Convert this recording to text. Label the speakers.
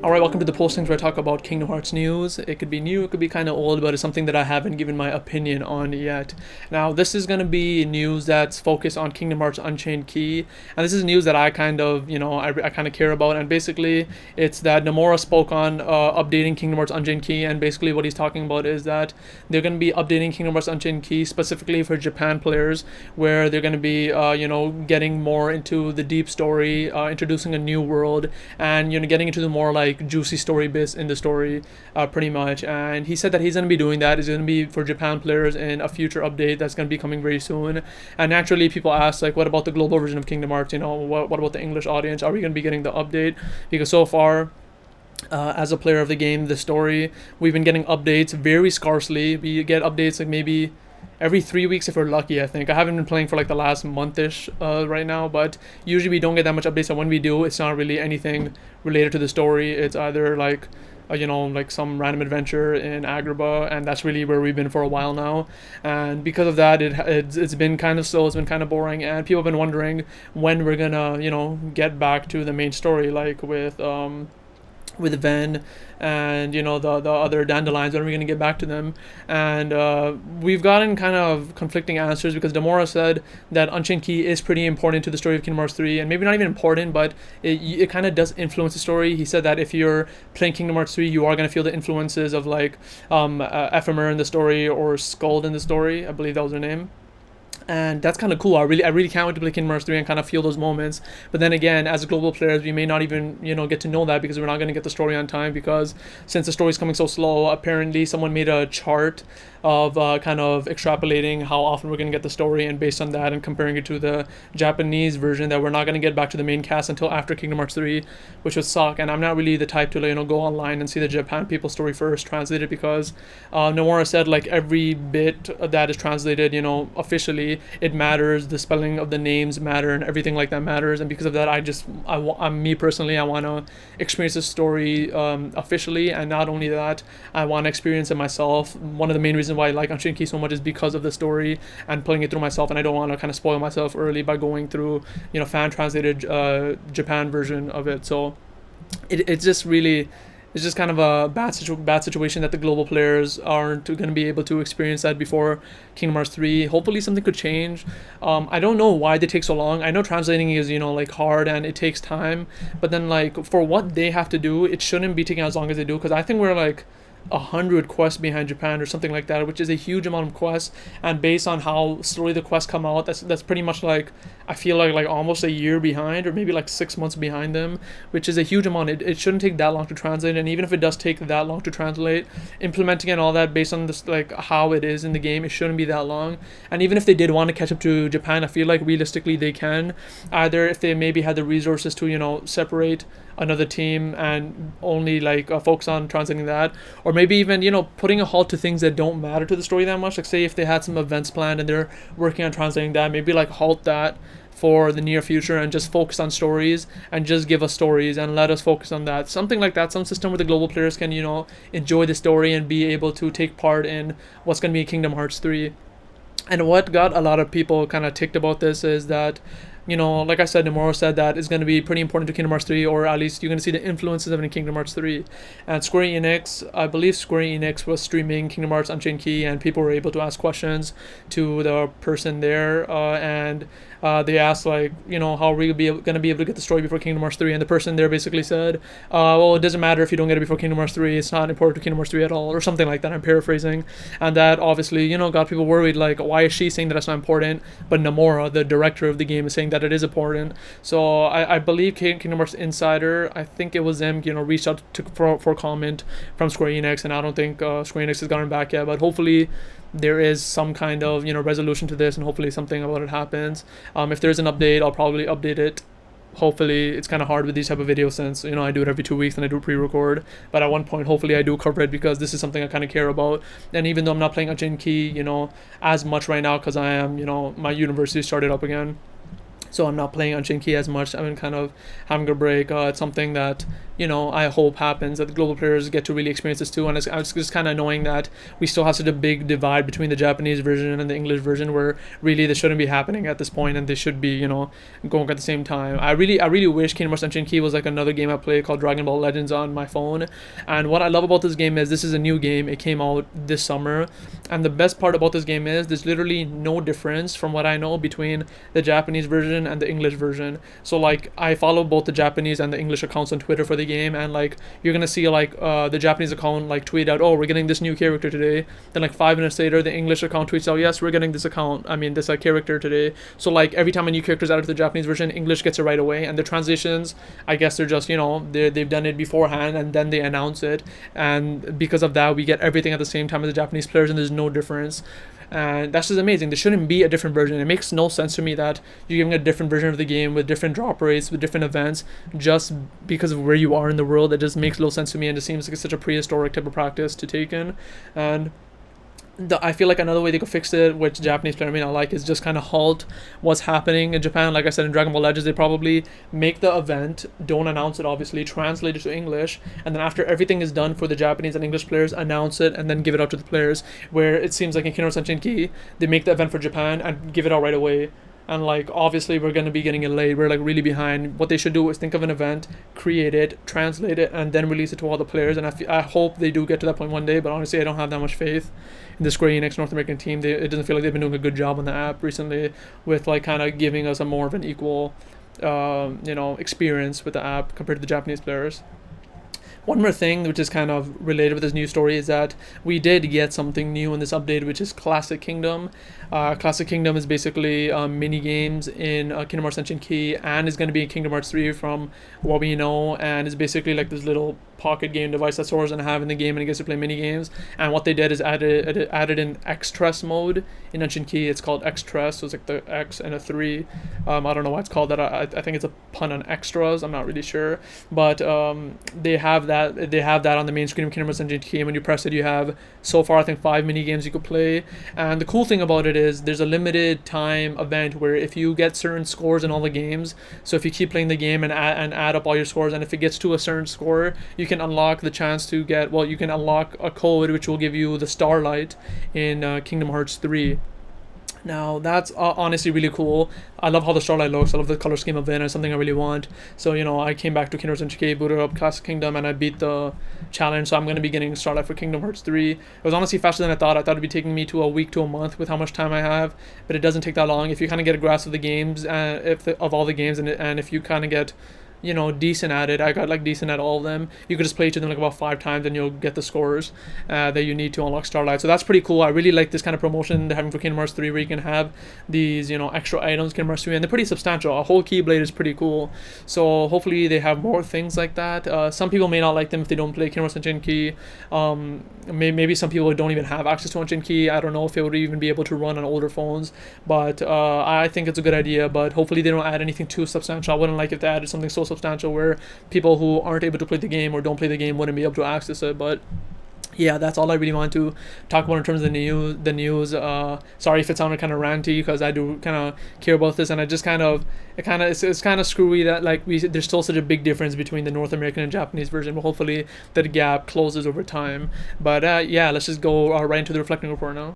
Speaker 1: Alright, welcome to the postings where I talk about Kingdom Hearts news. It could be new, it could be kind of old, but it's something that I haven't given my opinion on yet. Now, this is going to be news that's focused on Kingdom Hearts Unchained Key, and this is news that I kind of, I kind of care about, and basically, it's that Nomura spoke on updating Kingdom Hearts Unchained Key, and basically what he's talking about is that they're going to be updating Kingdom Hearts Unchained Key specifically for Japan players, where they're going to be, getting more into the deep story, introducing a new world, and, getting into the more, juicy story bits in the story, pretty much. And he said that he's going to be doing that. It's going to be for Japan players in a future update that's going to be coming very soon. And naturally, people ask, what about the global version of Kingdom Hearts? What about the English audience? Are we going to be getting the update? Because so far, as a player of the game, the story, we've been getting updates very scarcely. We get updates maybe every 3 weeks if we're lucky. I think I haven't been playing for the last month-ish right now, but usually we don't get that much updates, and when we do, it's not really anything related to the story. It's either some random adventure in Agrabah, and that's really where we've been for a while now. And because of that, it's been kind of slow, it's been kind of boring, and people have been wondering when we're gonna get back to the main story, with Ven and the other dandelions. When are we going to get back to them? And we've gotten kind of conflicting answers, because Nomura said that Unchained Key is pretty important to the story of Kingdom Hearts 3, and maybe not even important, but it kind of does influence the story. He said that if you're playing Kingdom Hearts 3, you are going to feel the influences of Ephemer in the story, or Skuld in the story. I believe that was her name. And that's kind of cool. I really can't wait to play Kingdom Hearts 3 and kind of feel those moments. But then again, as global players, we may not even get to know that, because we're not going to get the story on time, because since the story is coming so slow, apparently someone made a chart of kind of extrapolating how often we're going to get the story, and based on that and comparing it to the Japanese version, that we're not going to get back to the main cast until after Kingdom Hearts 3, which would suck. And I'm not really the type to go online and see the Japan people story first translated, because Nomura said every bit that is translated officially, it matters. The spelling of the names matter, and everything like that matters. And because of that, I'm me personally, I want to experience the story officially. And not only that, I want to experience it myself. One of the main reasons why I like Unchained Key so much is because of the story and playing it through myself, and I don't want to kind of spoil myself early by going through fan translated Japan version of it. So it's just kind of a bad situation that the global players aren't going to be able to experience that before Kingdom Hearts 3. Hopefully something could change. I don't know why they take so long. I know translating is hard and it takes time, but then for what they have to do, it shouldn't be taking as long as they do, because I think we're 100 quests behind Japan or something like that, which is a huge amount of quests. And based on how slowly the quests come out, that's pretty much I feel like almost a year behind, or maybe 6 months behind them, which is a huge amount. It shouldn't take that long to translate, and even if it does take that long to translate, implementing and all that based on this how it is in the game, it shouldn't be that long. And even if they did want to catch up to Japan, I feel realistically they can, either if they maybe had the resources to separate another team and only focus on translating that, or maybe even putting a halt to things that don't matter to the story that much. Say if they had some events planned and they're working on translating that, maybe halt that for the near future and just focus on stories, and just give us stories and let us focus on that. Something like that, some system where the global players can enjoy the story and be able to take part in what's going to be Kingdom Hearts 3. And what got a lot of people kind of ticked about this is that like I said, Nomura said that it's going to be pretty important to Kingdom Hearts 3, or at least you're going to see the influences of it in Kingdom Hearts 3. And Square Enix, I believe Square Enix was streaming Kingdom Hearts Unchained Key, and people were able to ask questions to the person there, and they asked how are we going to be able to get the story before Kingdom Hearts 3, and the person there basically said, well, it doesn't matter if you don't get it before Kingdom Hearts 3, it's not important to Kingdom Hearts 3 at all, or something like that. I'm paraphrasing. And that obviously got people worried, why is she saying that it's not important, but Nomura, the director of the game, is saying that it is important. So I believe Kingdom Hearts Insider, I think it was them, reached out for comment from Square Enix, and I don't think Square Enix has gotten back yet, but hopefully there is some kind of resolution to this, and hopefully something about it happens. If there's an update, I'll probably update it. Hopefully, it's kind of hard with these type of videos, since I do it every 2 weeks and I do pre-record, but at one point hopefully I do cover it, because this is something I kind of care about. And even though I'm not playing Unchained Key as much right now, because I am my university started up again, so I'm not playing Unchained Key as much. I've been kind of having a break. It's something that I hope happens, that the global players get to really experience this too. And it's just kind of annoying that we still have such a big divide between the Japanese version and the English version, where really this shouldn't be happening at this point, and they should be, going at the same time. I really wish Kingdom Hearts Unchained Key was like another game I play called Dragon Ball Legends on my phone. And what I love about this game is this is a new game. It came out this summer, and the best part about this game is there's literally no difference from what I know between the Japanese version and the English version. So like I follow both the Japanese and the English accounts on Twitter for the game, and like you're gonna see like the Japanese account like tweet out, oh, we're getting this new character today. Then like 5 minutes later, the English account tweets out, yes, we're getting this character today. So like every time a new character is added to the Japanese version, English gets it right away, and the transitions, I guess they're just they've done it beforehand and then they announce it, and because of that we get everything at the same time as the Japanese players, and there's no difference. And that's just amazing. There shouldn't be a different version. It makes no sense to me that you're giving a different version of the game with different drop rates, with different events, just because of where you are in the world. It just makes no sense to me, and it seems like it's such a prehistoric type of practice to take in. And I feel like another way they could fix it, which Japanese player may not like, is just kind of halt what's happening in Japan. Like I said, in Dragon Ball Legends, they probably make the event, don't announce it obviously, translate it to English, and then after everything is done for the Japanese and English players, announce it and then give it out to the players. Where it seems like in Kingdom Hearts Unchained Key, they make the event for Japan and give it out right away. And like obviously we're going to be getting it late, we're like really behind. What they should do is think of an event, create it, translate it, and then release it to all the players. And I hope they do get to that point one day, but honestly I don't have that much faith in the Square Enix North American team. It doesn't feel like they've been doing a good job on the app recently, with like kind of giving us a more of an equal experience with the app compared to the Japanese players. One more thing which is kind of related with this new story is that we did get something new in this update, which is Classic Kingdom. Classic Kingdom is basically mini games in Kingdom Hearts Unchained Key, and is going to be in Kingdom Hearts 3 from what we know, and it's basically like this little pocket game device that Sora's gonna have in the game, and he gets to play mini games. And what they did is added in X-Tress mode in Unchained Key. It's called X-Tress, so it's like the X and a 3. I don't know why it's called that. I think it's a pun on extras. I'm not really sure, but they have that on the main screen of Kingdom Hearts Unchained Key. When you press it, you have so far I think 5 mini games you could play. And the cool thing about it is there's a limited time event where if you get certain scores in all the games, so if you keep playing the game and add up all your scores, and if it gets to a certain score, you can unlock the chance to get, you can unlock a code which will give you the Starlight in Kingdom Hearts 3. Now that's honestly really cool. I love how the Starlight looks. I love the color scheme of it, and it's something I really want. So I came back to Kingdom Hearts Unchained Key, booted up Classic Kingdom, and I beat the challenge. So I'm going to be getting Starlight for Kingdom Hearts 3. It was honestly faster than I thought. I thought it'd be taking me to a week to a month with how much time I have, but it doesn't take that long if you kind of get a grasp of the games, of all the games, and if you kind of get decent at it. I got like decent at all of them. You could just play each of them like about 5 times and you'll get the scores that you need to unlock Starlight. So that's pretty cool. I really like this kind of promotion they're having for Kingdom Hearts 3, where you can have these extra items Kingdom Hearts 3, and they're pretty substantial. A whole Keyblade is pretty cool. So hopefully they have more things like that. Some people may not like them if they don't play Kingdom Hearts Unchained Key. Maybe some people don't even have access to Unchained Key. I don't know if it would even be able to run on older phones, but I think it's a good idea. But hopefully they don't add anything too substantial. I wouldn't like if they added something so substantial where people who aren't able to play the game or don't play the game wouldn't be able to access it. But yeah, that's all I really want to talk about in terms of the news. Sorry if it sounded kind of ranty, because I do kind of care about this, and it's kind of screwy that like there's still such a big difference between the North American and Japanese version. But hopefully that gap closes over time. But yeah, let's just go right into the reflecting report now.